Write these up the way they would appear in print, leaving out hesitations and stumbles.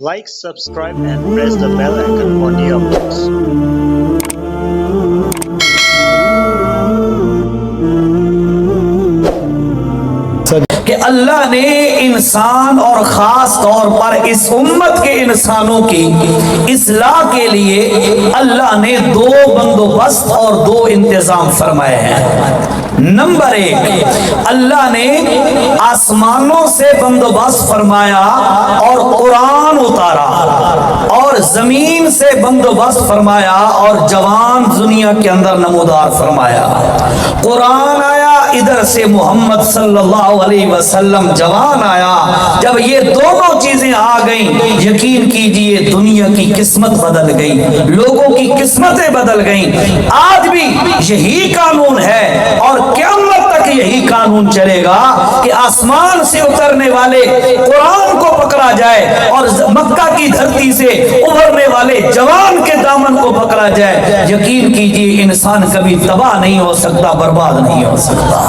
Like, subscribe and press the bell icon for new updates. کہ اللہ نے انسان اور خاص طور پر اس امت کے انسانوں کی اصلاح کے لیے اللہ نے دو بندوبست اور دو انتظام فرمائے ہیں۔ نمبر ایک، اللہ نے آسمانوں سے بندوبست فرمایا اور قرآن اتارا، اور زمین سے بندوبست فرمایا اور جوان دنیا کے اندر نمودار فرمایا۔ قرآن آیا، ادھر سے محمد صلی اللہ علیہ وسلم جوان آیا۔ جب یہ دونوں چیزیں آ گئیں، یقین کیجئے دنیا کی قسمت بدل گئی، لوگوں کی قسمتیں بدل گئیں۔ آج بھی یہی قانون ہے اور قیامت تک یہی قانون چلے گا کہ آسمان سے اترنے والے قرآن کو پکڑا جائے اور مکہ کی دھرتی سے ابھرنے والے جوان کے دامن کو پکڑا جائے۔ یقین کیجئے انسان کبھی تباہ نہیں ہو سکتا، برباد نہیں ہو سکتا۔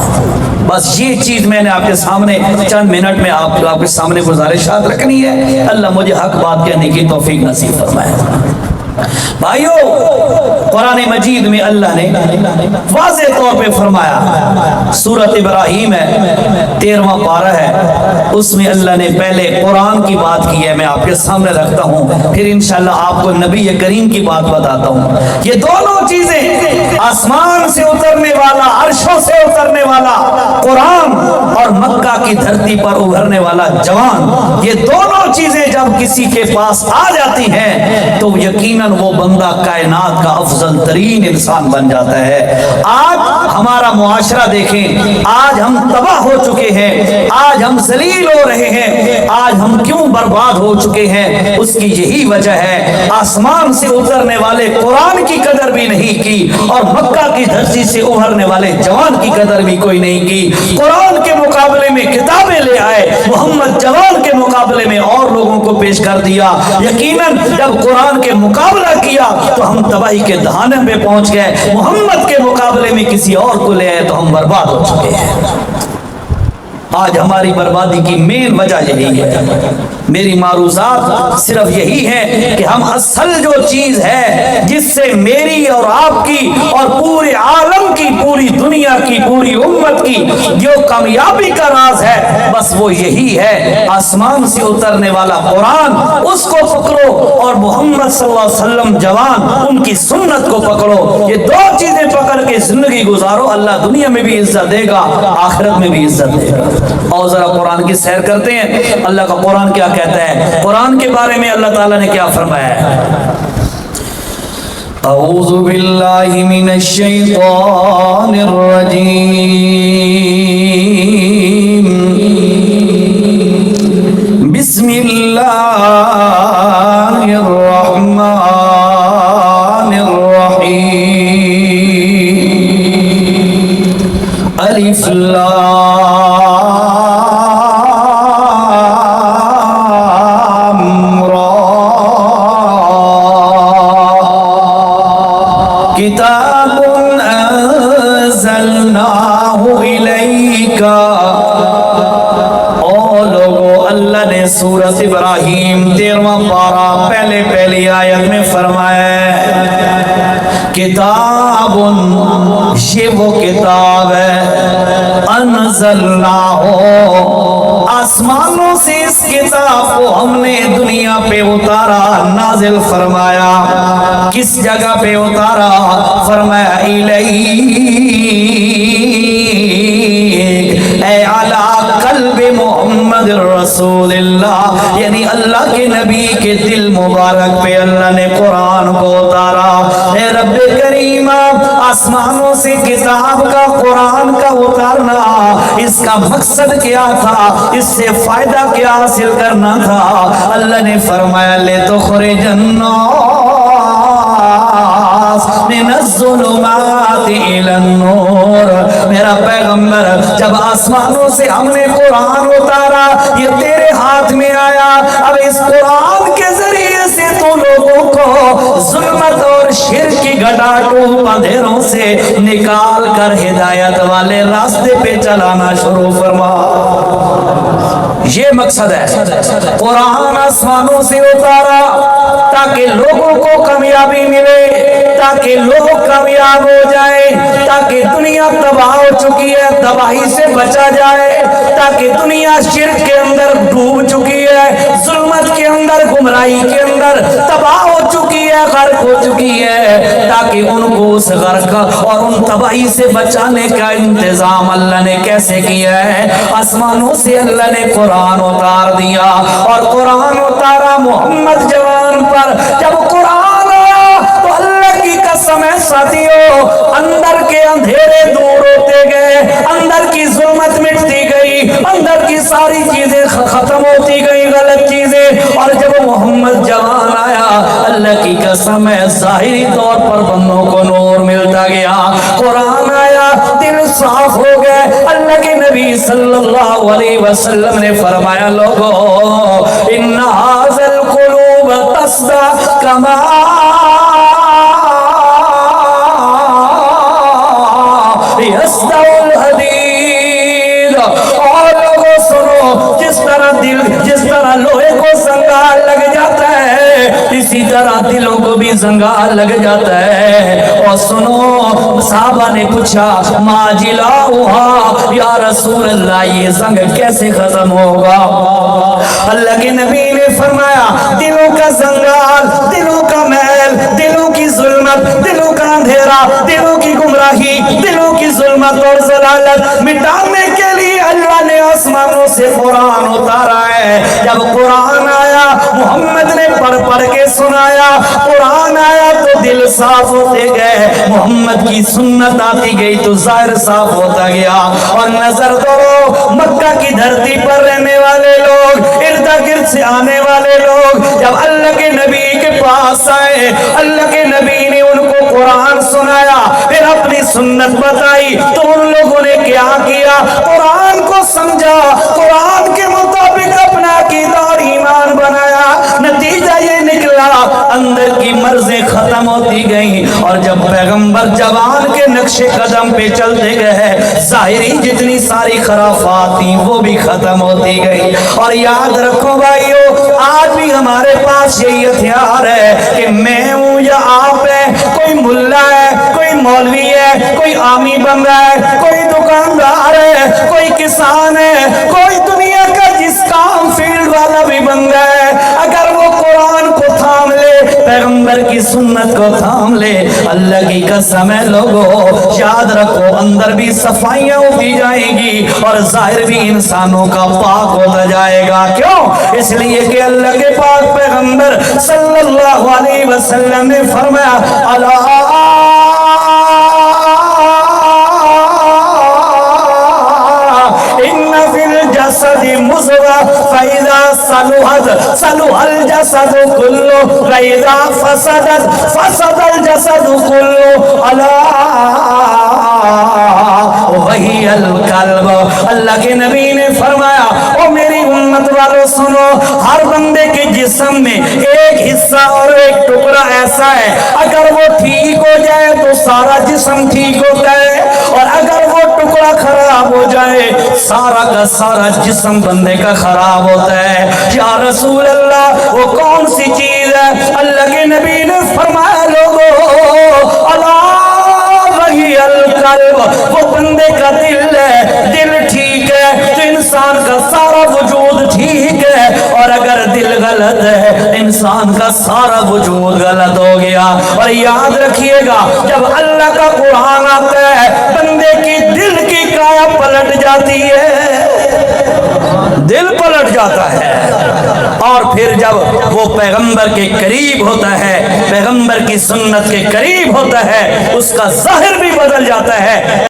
بس یہ چیز میں نے آپ کے سامنے چند منٹ میں آپ کے سامنے گزارشات رکھنی ہے۔ اللہ مجھے حق بات کہنے کی توفیق نصیب فرمائے۔ بھائیو، قرآن مجید میں اللہ نے واضح طور پہ فرمایا، سورۃ ابراہیم ہے، 13واں پارہ ہے، اس میں اللہ نے پہلے قرآن کی بات کی ہے، میں آپ کے سامنے رکھتا ہوں، پھر انشاءاللہ آپ کو نبی کریم کی بات بتاتا ہوں۔ یہ دونوں چیزیں، آسمان سے اترنے والا، عرشوں سے اترنے والا قرآن اور مکہ کی دھرتی پر ابھرنے والا جوان، یہ دونوں چیزیں جب کسی کے پاس آ جاتی ہیں تو یقیناً وہ بندہ کائنات کا افضل ترین انسان بن جاتا ہے۔ آج ہمارا معاشرہ دیکھیں، آج ہم تباہ ہو چکے ہیں، آج ہم ذلیل ہو رہے ہیں، آج ہم کیوں برباد ہو چکے ہیں؟ اس کی یہی وجہ ہے، آسمان سے اترنے والے قرآن کی قدر بھی نہیں کی اور مکہ کی دھرتی سے ابھرنے والے جوان کی قدر بھی کوئی نہیں کی۔ قرآن کے مقابلے میں کتابیں لے آئے، محمد جوان کے مقابلے میں اور لوگوں کو پیش کر دیا۔ یقیناً جب قرآن کے مقابلہ کیا تو ہم تباہی کے دہانے پہ پہنچ گئے، محمد کے مقابلے میں کسی اور کو لے آئے تو ہم برباد ہو چکے ہیں۔ آج ہماری بربادی کی مین وجہ یہی ہے۔ میری معروضات صرف یہی ہے کہ ہم اصل جو چیز ہے جس سے میری اور آپ کی اور پورے عالم کی، پوری دنیا کی، پوری امت کی جو کامیابی کا راز ہے، بس وہ یہی ہے، آسمان سے اترنے والا قرآن، اس کو پکڑو، اور محمد صلی اللہ علیہ وسلم جوان، ان کی سنت کو پکڑو۔ یہ دو چیزیں پکڑ کے زندگی گزارو، اللہ دنیا میں بھی عزت دے گا، آخرت میں بھی عزت دے گا۔ اور ذرا قرآن کی سیر کرتے ہیں، اللہ کا قرآن کیا کہتا ہے۔ قرآن کے بارے میں اللہ تعالیٰ نے کیا فرمایا ہے؟ اعوذ باللہ من الشیطان الرجیم، بسم اللہ الرحمن الرحیم، الف لام کتاب انزلناہ الیک۔ او لوگو، اللہ نے سورۃ ابراہیم 13واں پارہ پہلی آیت میں فرمایا ہے، کتاب، یہ وہ کتاب ہے، انزلناہ، آسمانوں سے اس کتاب کو ہم نے دنیا پہ اتارا، نازل فرمایا۔ کس جگہ پہ اتارا؟ فرمایا الیک، اے علی قلب محمد رسول اللہ، یعنی اللہ کے نبی کے دل مبارک پہ اللہ نے قرآن کو اتارا۔ اے رب کریم، آسمانوں سے کتاب کا، قرآن کا اتارنا، اس کا مقصد کیا تھا؟ اس سے فائدہ کیا حاصل کرنا تھا؟ اللہ نے فرمایا لِتُخْرِجَ النَّاسَ من الظلمات الى النور۔ میرا پیغمبر، جب آسمانوں سے ہم نے قرآن اتارا، یہ تیرے ہاتھ میں آیا، اب اس قرآن کے ذریعے سے تو لوگوں کو ظلمت اور شرک کی گھٹاٹوں اندھیروں سے نکال کر ہدایت والے راستے پہ چلانا شروع فرما۔ یہ مقصد ہے قرآن آسمانوں سے اتارا تاکہ لوگوں کو کامیابی ملے، تاکہ لوگ کامیاب ہو جائیں، تاکہ دنیا تباہ ہو چکی ہے تباہی سے بچا جائے، تاکہ دنیا شرک کے اندر ڈوب چکی ہے، ظلمت کے اندر، گمراہی کے اندر تباہ ہو چکی ہے، غرق ہو چکی ہے، تاکہ ان کو اس غرق اور ان تباہی سے بچانے کا انتظام اللہ نے کیسے کیا ہے؟ آسمانوں سے اللہ نے قرآن اتار دیا، اور قرآن اتارا محمد جوان پر۔ جب قرآن آیا تو اللہ کی قسم ہے ساتھیوں، اندر کے اندھیرے دور ہوتے گئے، اندر کی ظلمت مٹتی گئی، اندر کی ساری چیزیں ختم ہوتی گئی، غلط چیزیں۔ اور جب محمد جوان آیا، اللہ کی قسم ہے ظاہری طور پر بندوں کو نور ملتا گیا، قرآن آیا، دل صاف ہو گئے۔ اللہ کے نبی صلی اللہ علیہ وسلم نے فرمایا لوگو ان ھذا القلوب تصدع کما یصدع الحدید۔ اور لوگوں سنو، جس طرح لوہے کو زنگار لگ جاتا ہے، اسی طرح دلوں کو بھی زنگار لگ جاتا ہے۔ اور سنو، صحابہ نے پوچھا ما جلاؤہا یا رسول اللہ، یہ زنگ کیسے ختم ہوگا؟ اللہ کے نبی نے فرمایا دلوں کا زنگار، دلوں کا میل، دلوں کی ظلمت، دلوں کا اندھیرا، دلوں کی گمراہی، دلوں کی ظلمت اور ضلالت مٹانے کے لیے اللہ نے آسمانوں سے قرآن اتارا ہے۔ جب قرآن آیا محمد نے پڑھ کے سنایا، قرآن آیا تو دل صاف ہوتے گئے، محمد کی سنت آتی گئی تو ظاہر صاف ہوتا گیا۔ اور نظر کرو مکہ کی دھرتی پر رہنے والے لوگ، ارد گرد سے آنے والے لوگ جب اللہ کے نبی کے پاس آئے، اللہ کے نبی نے ان کو قرآن سنایا، پھر اپنی سنت بتائی، تو ان لوگوں نے کیا کیا؟ قرآن کو سمجھا، قرآن کے مطابق اپنا عقیدہ اور ایمان بنایا۔ نتیجہ یہ نکلا اندر کی مرضیں ختم ہوتی گئیں، اور جب پیغمبر جوان کے نقش قدم پہ چلتے گئے، ظاہری جتنی ساری خرافات تھیں وہ بھی ختم ہوتی گئی۔ اور یاد رکھو بھائیو، آج بھی ہمارے پاس یہی ہتھیار ہے کہ میں ہوں یا آپ ہے، کوئی ملا ہے، کوئی مولوی ہے، کوئی عامی بن رہا ہے، کوئی دکاندار ہے، کوئی کسان ہے، کوئی دنیا کا جس کام فیلڈ والا بھی بن رہا ہے، اگر وہ قرآن کو تھام لے، پیغمبر کی سنت کو تھام لے، اللہ کی قسم ہے لوگو یاد رکھو اندر بھی صفائیاں ہوتی جائیں گی اور ظاہر بھی انسانوں کا پاک ہوتا جائے گا۔ کیوں؟ اس لیے کہ اللہ کے پاک پیغمبر صلی اللہ علیہ وسلم نے فرمایا اللہ ان فی الجسد مضغہ فاذا صلحت صلح الجسد کلہ واذا فسدت فسد الجسد کلہ الا وہی القلب۔ اللہ کے نبی نے فرمایا او میری امت والو سنو، ہر بندے کے جسم میں ایک حصہ اور ایک ٹکڑا ایسا ہے، اگر وہ ٹھیک ہو جائے تو سارا جسم ٹھیک ہوتا ہے، اور اگر وہ ٹکڑا خراب ہو جائے سارا کا سارا جسم بندے کا خراب ہوتا ہے۔ یا رسول اللہ وہ کون سی چیز ہے؟ اللہ کے نبی نے فرمایا لوگو اللہ وہی القلب، وہ بندے کا دل ہے، دل ٹھیک ہے تو انسان کا سارا وجود ٹھیک ہے، اور اگر دل غلط ہے انسان کا سارا وجود غلط ہو گیا۔ اور یاد رکھیے گا جب اللہ کا قرآن آتا ہے بندے کی دل کی کایا پلٹ جاتی ہے، دل پلٹ جاتا ہے، اور پھر جب وہ پیغمبر کے قریب ہوتا ہے، پیغمبر کی سنت کے قریب ہوتا ہے، اس کا ظاہر بھی بدل جاتا ہے۔